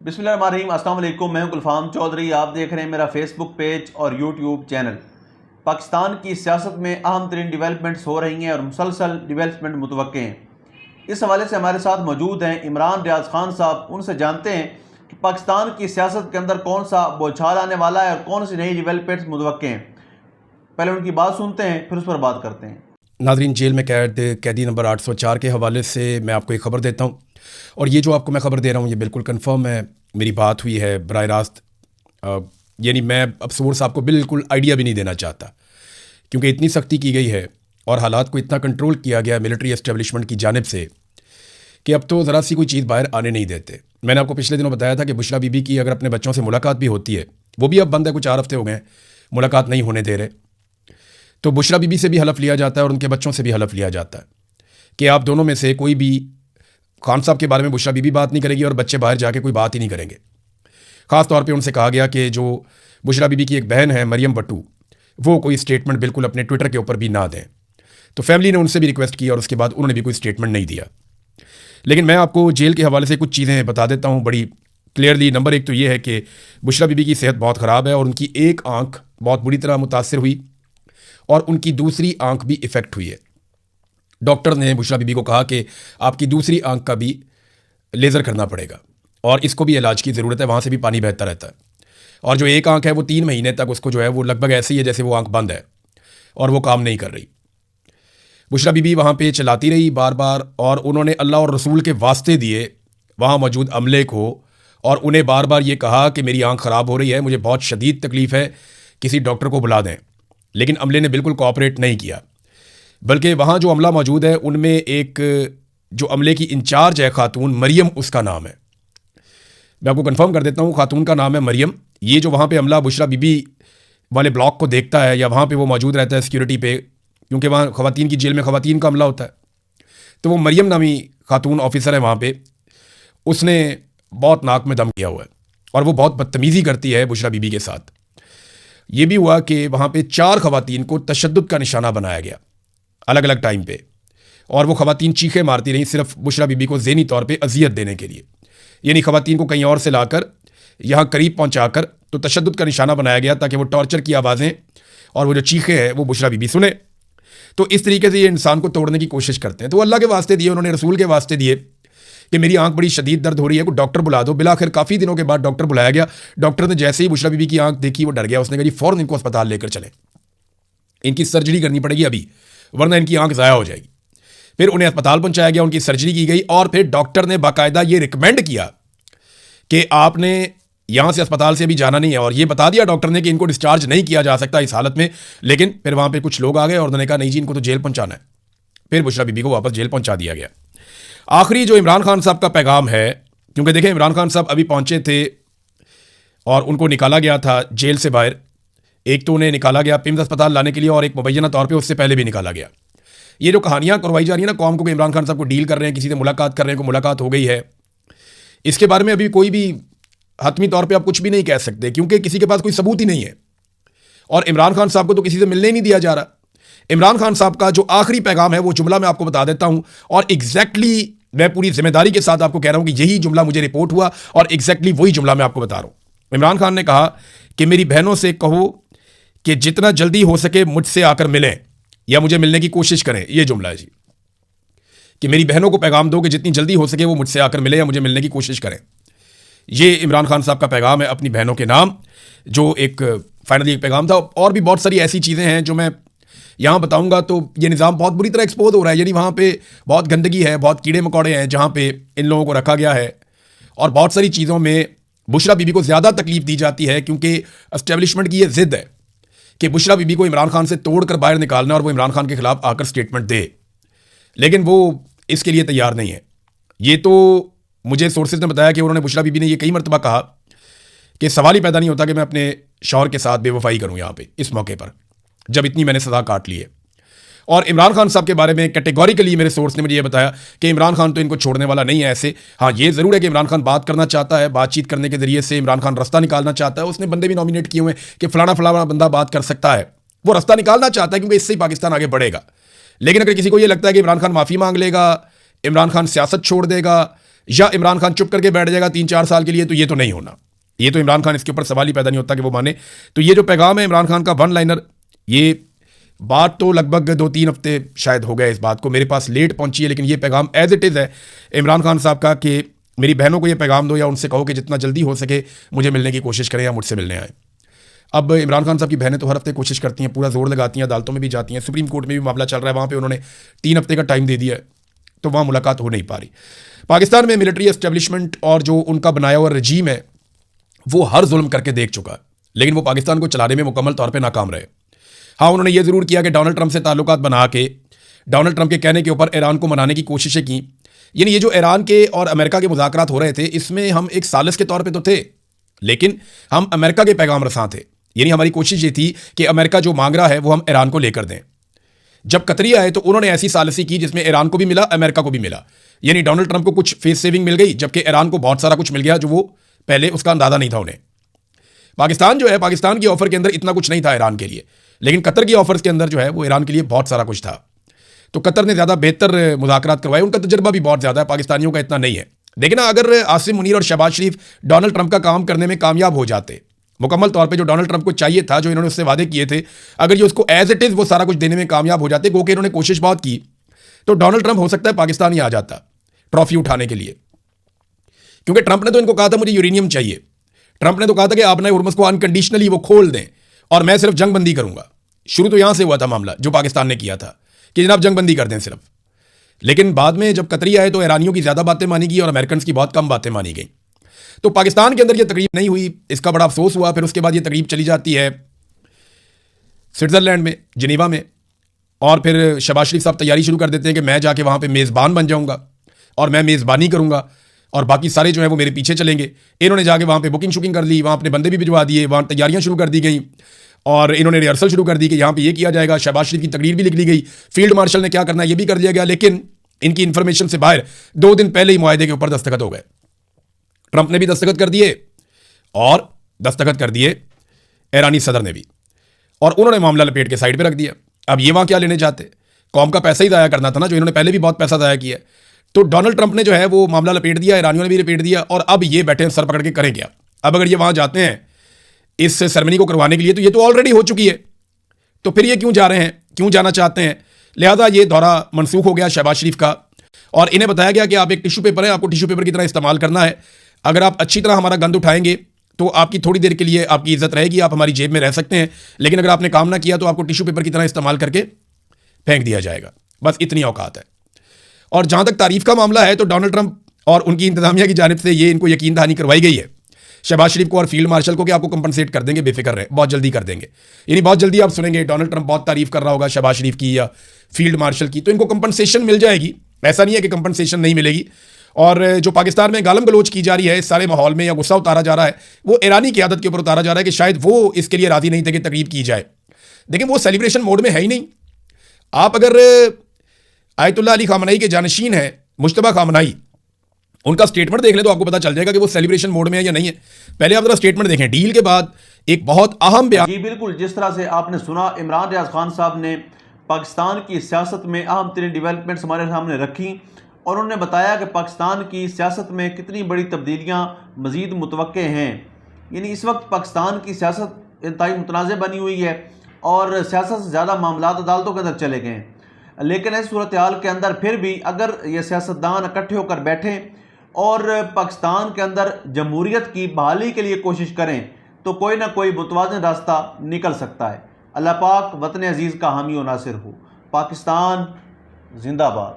बिस्मिल्लाहिर्रहमानिर्रहीम, अस्सलाम वालेकुम। मैं हूं गुलफाम चौधरी। आप देख रहे हैं मेरा फेसबुक पेज और यूट्यूब चैनल। पाकिस्तान की सियासत में अहम तरीन डिवेलपमेंट्स हो रही हैं और मुसलसल डिवेलपमेंट मुतवक्के हैं। इस हवाले से हमारे साथ मौजूद हैं इमरान रियाज खान साहब। उनसे जानते हैं कि पाकिस्तान की सियासत के अंदर कौन सा बौछार आने वाला है और कौन सी नई डिवेलपमेंट्स मुतवक्के हैं। पहले उनकी बात सुनते हैं, फिर उस पर बात करते हैं। नाज़रीन, जेल में कैदी नंबर 804 के हवाले से मैं आपको एक ख़बर देता हूँ, और ये जो आपको मैं ख़बर दे रहा हूँ ये बिल्कुल कंफर्म है। मेरी बात हुई है बराह रास्त, यानी मैं अब सोर्स आपको बिल्कुल आइडिया भी नहीं देना चाहता, क्योंकि इतनी सख्ती की गई है और हालात को इतना कंट्रोल किया गया मिलिट्री एस्टेब्लिशमेंट की जानिब से कि अब तो ज़रा सी कोई चीज़ बाहर आने नहीं देते। मैंने आपको पिछले दिनों बताया था कि बुशरा बीबी की अगर अपने बच्चों से मुलाकात भी होती है, वो भी अब बंद है, कुछ 4 हफ्ते हो गए मुलाकात नहीं होने दे रहे। तो बुशरा बीबी से भी हलफ लिया जाता है और उनके बच्चों से भी हलफ लिया जाता है कि आप दोनों में से कोई भी खान साहब के बारे में बुशरा बीबी बात नहीं करेगी और बच्चे बाहर जाके कोई बात ही नहीं करेंगे। ख़ास तौर पे उनसे कहा गया कि जो बुशरा बीबी की एक बहन है मरियम बट्टू, वो कोई स्टेटमेंट बिल्कुल अपने ट्विटर के ऊपर भी ना दें। तो फैमिली ने उनसे भी रिक्वेस्ट की और उसके बाद उन्होंने भी कोई स्टेटमेंट नहीं दिया। लेकिन मैं आपको जेल के हवाले से कुछ चीज़ें बता देता हूँ बड़ी क्लियरली। नंबर 1 तो ये है कि बुशरा बीबी की सेहत बहुत ख़राब है और उनकी एक आँख बहुत बुरी तरह मुतासर हुई और उनकी दूसरी आंख भी इफ़ेक्ट हुई है। डॉक्टर ने बुशरा बीबी को कहा कि आपकी दूसरी आंख का भी लेज़र करना पड़ेगा और इसको भी इलाज की ज़रूरत है, वहाँ से भी पानी बहता रहता है। और जो एक आंख है वो 3 महीने तक उसको जो है वो लगभग ऐसी है जैसे वो आंख बंद है और वो काम नहीं कर रही। बुशरा बीबी वहाँ पे चलाती रही बार बार और उन्होंने अल्लाह और रसूल के वास्ते दिए वहाँ मौजूद अमले को और उन्हें बार बार ये कहा कि मेरी आंख ख़राब हो रही है, मुझे बहुत शदीद तकलीफ़ है, किसी डॉक्टर को बुला दें। लेकिन अमले ने बिल्कुल कोऑपरेट नहीं किया, बल्कि वहाँ जो अमला मौजूद है उनमें एक जो अमले की इंचार्ज है खातून, मरियम उसका नाम है। मैं आपको कंफर्म कर देता हूँ, खातून का नाम है मरियम। ये जो वहाँ पे अमला बुशरा बीबी वाले ब्लॉक को देखता है या वहाँ पे वो मौजूद रहता है सिक्योरिटी पे, क्योंकि वहाँ ख़वातीन की जेल में ख़वातीन का अमला होता है, तो वो मरियम नामी खातून ऑफिसर है वहाँ पर। उसने बहुत नाक में दम किया हुआ है और वो बहुत बदतमीज़ी करती है बुशरा बीबी के साथ। ये भी हुआ कि वहाँ पे 4 ख़वातीन को तशद्दुद का निशाना बनाया गया अलग अलग टाइम पे, और वो ख़वातीन चीखें मारती रहीं सिर्फ बुशरा बीबी को ज़हनी तौर पे अजियत देने के लिए। यानी ख़वातीन को कहीं और से लाकर यहाँ करीब पहुँचाकर तो तशद्दुद का निशाना बनाया गया ताकि वो टॉर्चर की आवाज़ें और वो जो चीखें हैं वो बुशरा बीबी सुने। तो इस तरीके से ये इंसान को तोड़ने की कोशिश करते हैं। तो अल्लाह के वास्ते दिए, उन्होंने रसूल के वास्ते दिए कि मेरी आंख बड़ी शदीद दर्द हो रही है, कोई डॉक्टर बुला दो। बिलाखिर काफ़ी दिनों के बाद डॉक्टर बुलाया गया। डॉक्टर ने जैसे ही बुशरा बीबी की आंख देखी वो डर गया। उसने कहा जी फ़ौरन इनको अस्पताल लेकर चलें, इनकी सर्जरी करनी पड़ेगी अभी, वरना इनकी आंख ज़ाया हो जाएगी। फिर उन्हें अस्पताल पहुंचाया गया, उनकी सर्जरी की गई और फिर डॉक्टर ने बाकायदा ये रिकमेंड किया कि आपने यहाँ से अस्पताल से अभी जाना नहीं है, और ये बता दिया डॉक्टर ने कि इनको डिस्चार्ज नहीं किया जा सकता इस हालत में। लेकिन फिर वहाँ पर कुछ लोग आ गए और उन्होंने कहा नहीं जी इनको तो जेल पहुँचाना है। फिर बुशरा बीबी को वापस जेल पहुँचा दिया गया। आखिरी जो इमरान खान साहब का पैगाम है, क्योंकि देखें इमरान खान साहब अभी पहुंचे थे और उनको निकाला गया था जेल से बाहर। एक तो उन्हें निकाला गया पिम्स अस्पताल लाने के लिए और एक मुबैना तौर पे उससे पहले भी निकाला गया। ये जो कहानियां करवाई जा रही है ना कौम को कि इमरान खान साहब को डील कर रहे हैं, किसी से मुलाकात कर रहे हैं, को मुलाकात हो गई है, इसके बारे में अभी कोई भी हतमी तौर पर आप कुछ भी नहीं कह सकते, क्योंकि किसी के पास कोई सबूत ही नहीं है और इमरान खान साहब को तो किसी से मिलने ही नहीं दिया जा रहा। इमरान खान साहब का जो आखिरी पैगाम है वो जुमला मैं आपको बता देता हूं, और एग्जैक्टली मैं पूरी जिम्मेदारी के साथ आपको कह रहा हूं कि यही जुमला मुझे रिपोर्ट हुआ और एग्जैक्टली वही जुमला मैं आपको बता रहा हूं। इमरान खान ने कहा कि मेरी बहनों से कहो कि जितना जल्दी हो सके मुझसे आकर मिलें या मुझे मिलने की कोशिश करें। यह जुमला है जी, कि मेरी बहनों को पैगाम दो कि जितनी जल्दी हो सके वो मुझसे आकर मिले या मुझे मिलने की कोशिश करें। ये इमरान खान साहब का पैगाम है अपनी बहनों के नाम, जो एक फाइनली एक पैगाम था। और भी बहुत सारी ऐसी चीज़ें हैं जो मैं यहाँ बताऊंगा तो ये निज़ाम बहुत बुरी तरह एक्सपोज हो रहा है। यानी वहाँ पे बहुत गंदगी है, बहुत कीड़े मकोड़े हैं जहाँ पे इन लोगों को रखा गया है, और बहुत सारी चीज़ों में बुशरा बीबी को ज़्यादा तकलीफ दी जाती है, क्योंकि एस्टेब्लिशमेंट की ये ज़िद है कि बुशरा बीबी को इमरान खान से तोड़ कर बाहर निकालना और वो इमरान खान के खिलाफ आकर स्टेटमेंट दे, लेकिन वो इसके लिए तैयार नहीं है। ये तो मुझे सोर्सेज ने बताया कि उन्होंने बुशरा बीबी ने ये कई मरतबा कहा कि सवाल ही पैदा नहीं होता कि मैं अपने शौहर के साथ बेवफाई करूँ यहाँ पे इस मौके पर, जब इतनी मैंने सज़ा काट ली है। और इमरान खान साहब के बारे में कैटेगोरिकली मेरे सोर्स ने मुझे ये बताया कि इमरान खान तो इनको छोड़ने वाला नहीं है ऐसे। हाँ, ये ज़रूर है कि इमरान खान बात करना चाहता है, बातचीत करने के ज़रिए से इमरान खान रास्ता निकालना चाहता है। उसने बंदे भी नॉमिनेट किए हुए हैं कि फलाना फलाना बंदा बात कर सकता है, वो रास्ता निकालना चाहता है क्योंकि इससे ही पाकिस्तान आगे बढ़ेगा। लेकिन अगर किसी को ये लगता है कि इमरान खान माफ़ी मांग लेगा, इमरान खान सियासत छोड़ देगा, या इमरान खान चुप करके बैठ जाएगा 3-4 साल के लिए, तो ये तो नहीं होना। ये तो इमरान खान, इसके ऊपर सवाल ही पैदा नहीं होता कि वो माने। तो ये जो पैगाम है इमरान खान का वन लाइनर, ये बात तो लगभग 2-3 हफ्ते शायद हो गए इस बात को, मेरे पास लेट पहुंची है, लेकिन ये पैगाम एज इट इज़ है इमरान खान साहब का कि मेरी बहनों को ये पैगाम दो या उनसे कहो कि जितना जल्दी हो सके मुझे मिलने की कोशिश करें या मुझसे मिलने आए। अब इमरान खान साहब की बहनें तो हर हफ्ते कोशिश करती हैं, पूरा जोर लगाती हैं, अदालतों में भी जाती हैं, सुप्रीम कोर्ट में भी मामला चल रहा है, वहाँ पे उन्होंने 3 हफ्ते का टाइम दे दिया है, तो वहाँ मुलाकात हो नहीं पा रही। पाकिस्तान में मिलिट्री एस्टेब्लिशमेंट और जो उनका बनाया हुआ रजीम है वो हर जुल्म करके देख चुका है, लेकिन वो पाकिस्तान को चलाने में मुकम्मल तौर पर नाकाम रहे। हाँ, उन्होंने ये ज़रूर किया कि डोनाल्ड ट्रंप से ताल्लुकात बना के डोनाल्ड ट्रंप के कहने के ऊपर ईरान को मनाने की कोशिशें की। यानी ये जो ईरान के और अमेरिका के मुज़ाकरात हो रहे थे, इसमें हम एक सालिस के तौर पे तो थे, लेकिन हम अमेरिका के पैगाम रसां थे। यानी हमारी कोशिश ये थी कि अमेरिका जो मांग रहा है वो हम ईरान को लेकर दें। जब कतरी आए तो उन्होंने ऐसी सालिसी की जिसमें ईरान को भी मिला, अमेरिका को भी मिला। यानी डोनाल्ड ट्रंप को कुछ फेस सेविंग मिल गई, जबकि ईरान को बहुत सारा कुछ मिल गया जो वो पहले उसका अंदाज़ा नहीं था उन्हें। पाकिस्तान जो है, पाकिस्तान की ऑफर के अंदर इतना कुछ नहीं था ईरान के लिए, लेकिन कतर की ऑफर्स के अंदर जो है वो ईरान के लिए बहुत सारा कुछ था। तो कतर ने ज़्यादा बेहतर मुज़ाकरात करवाए, उनका तजर्बा भी बहुत ज़्यादा है, पाकिस्तानियों का इतना नहीं है। देखिए ना, अगर आसिम मुनीर और शहबाज शरीफ डोनाल्ड ट्रंप का काम करने में कामयाब हो जाते, मुकम्मल तौर पे जो डोनाल्ड ट्रंप को चाहिए था, जो इन्होंने उससे वादे किए थे, अगर ये उसको एज इट इज़ वो सारा कुछ देने में कामयाब हो जाते, गो कि इन्होंने कोशिश बहुत की, तो डोनाल्ड ट्रंप हो सकता है पाकिस्तान ही आ जाता ट्रॉफी उठाने के लिए। क्योंकि ट्रंप ने तो इनको कहा था मुझे यूरेनियम चाहिए, ट्रंप ने तो कहा था कि आप नए हुर्मुज़ को अनकंडीशनली वो खोल दें और मैं सिर्फ जंगबंदी करूंगा। शुरू तो यहां से हुआ था मामला जो पाकिस्तान ने किया था कि जनाब जंगबंदी कर दें सिर्फ, लेकिन बाद में जब कतरी आए तो ईरानियों की ज़्यादा बातें मानी गई और अमेरिकन की बहुत कम बातें मानी गई। तो पाकिस्तान के अंदर यह तकरीब नहीं हुई, इसका बड़ा अफसोस हुआ। फिर उसके बाद ये तकरीब चली जाती है स्विट्ज़रलैंड में, जिनेवा में, और फिर शहबाज शरीफ साहब तैयारी शुरू कर देते हैं कि मैं जाके वहाँ पे मेज़बान बन जाऊँगा और मैं मेज़बानी करूँगा और बाकी सारे जो है वो मेरे पीछे चलेंगे। इन्होंने जाके वहाँ पे बुकिंग शुकिंग कर ली, वहाँ अपने बंदे भी भिजवा दिए, वहाँ तैयारियाँ शुरू कर दी गई और इन्होंने रिहर्सल शुरू कर दी कि यहाँ पे ये किया जाएगा। शहबाज शरीफ की तकरीर भी लिख ली गई, फील्ड मार्शल ने क्या करना है ये भी कर लिया गया, लेकिन इनकी इन्फॉर्मेशन से बाहर 2 दिन पहले ही मुआहदे के ऊपर दस्तखत हो गए। ट्रंप ने भी दस्तखत कर दिए और दस्तखत कर दिए ईरानी सदर ने भी, और उन्होंने मामला लपेट के साइड पे रख दिया। अब ये वहाँ क्या लेने जाते, कौम का पैसा ही ज़ाया करना था ना, जो इन्होंने पहले भी बहुत पैसा ज़ाया किया। तो डोनाल्ड ट्रंप ने जो है वो मामला लपेट दिया, ईरानियों ने भी लपेट दिया, और अब ये बैठे सर पकड़ के करें क्या। अब अगर ये वहाँ जाते हैं इस सेरेमनी को करवाने के लिए, तो ये तो ऑलरेडी हो चुकी है, तो फिर ये क्यों जा रहे हैं, क्यों जाना चाहते हैं। लिहाजा ये दौरा मनसूख हो गया शहबाज शरीफ का, और इन्हें बताया गया कि आप एक टिश्यू पेपर है, आपको टिश्यू पेपर की तरह इस्तेमाल करना है। अगर आप अच्छी तरह हमारा गंद उठाएंगे तो आपकी थोड़ी देर के लिए आपकी इज्जत रहेगी, आप हमारी जेब में रह सकते हैं, लेकिन अगर आपने काम ना किया तो आपको टिश्यू पेपर की तरह इस्तेमाल करके फेंक दिया जाएगा। बस इतनी औकात है। और जहाँ तक तारीफ का मामला है, तो डोनाल्ड ट्रंप और उनकी इंतजामिया की जानिब से ये इनको यकीन दहानी करवाई गई है शहबाज शरीफ को और फील्ड मार्शल को कि आपको कंपनसेट कर देंगे, बेफिक्र रहे, बहुत जल्दी कर देंगे। यानी बहुत जल्दी आप सुनेंगे डोनाल्ड ट्रंप बहुत तारीफ कर रहा होगा शहबाज शरीफ की या फील्ड मार्शल की, तो इनको कंपनसेशन मिल जाएगी। ऐसा नहीं है कि कंपनसेशन नहीं मिलेगी। और जो पाकिस्तान में गालम गलोच की जा रही है इस सारे माहौल में, या गुस्सा उतारा जा रहा है, वो ईरानी क़यादत के ऊपर उतारा जा रहा है कि शायद वो इसके लिए राज़ी नहीं थे कि तकरीब की जाए। देखिए वो सेलिब्रेशन मोड में है ही नहीं। आप अगर आयतुल्लाह अली खामनाई के जानशीन हैं मुश्तबा खामनाई, उनका स्टेटमेंट देख लें तो आपको पता चल जाएगा कि वो सेलिब्रेशन मोड में है या नहीं है। पहले आप जरा स्टेटमेंट देखें, डील के बाद एक बहुत अहम बयान। जी बिल्कुल, जिस तरह से आपने सुना, इमरान रियाज खान साहब ने पाकिस्तान की सियासत में अहम तरीन डेवलपमेंट्स हमारे सामने रखी और उन्होंने बताया कि पाकिस्तान की सियासत में कितनी बड़ी तब्दीलियाँ मज़ीद मुतवक्के हैं। यानी इस वक्त पाकिस्तान की सियासत इंतहाई मुतनाज़ बनी हुई है और सियासत से ज़्यादा मामलात अदालतों के अंदर चले गए हैं। लेकिन इस सूरत हाल के अंदर फिर भी अगर ये सियासतदान इकट्ठे होकर बैठें और पाकिस्तान के अंदर जमहूरियत की बहाली के लिए कोशिश करें तो कोई ना कोई मुतवाज़िन रास्ता निकल सकता है। अल्लाह पाक वतन अजीज़ का हामी और नासिर हो। पाकिस्तान जिंदाबाद।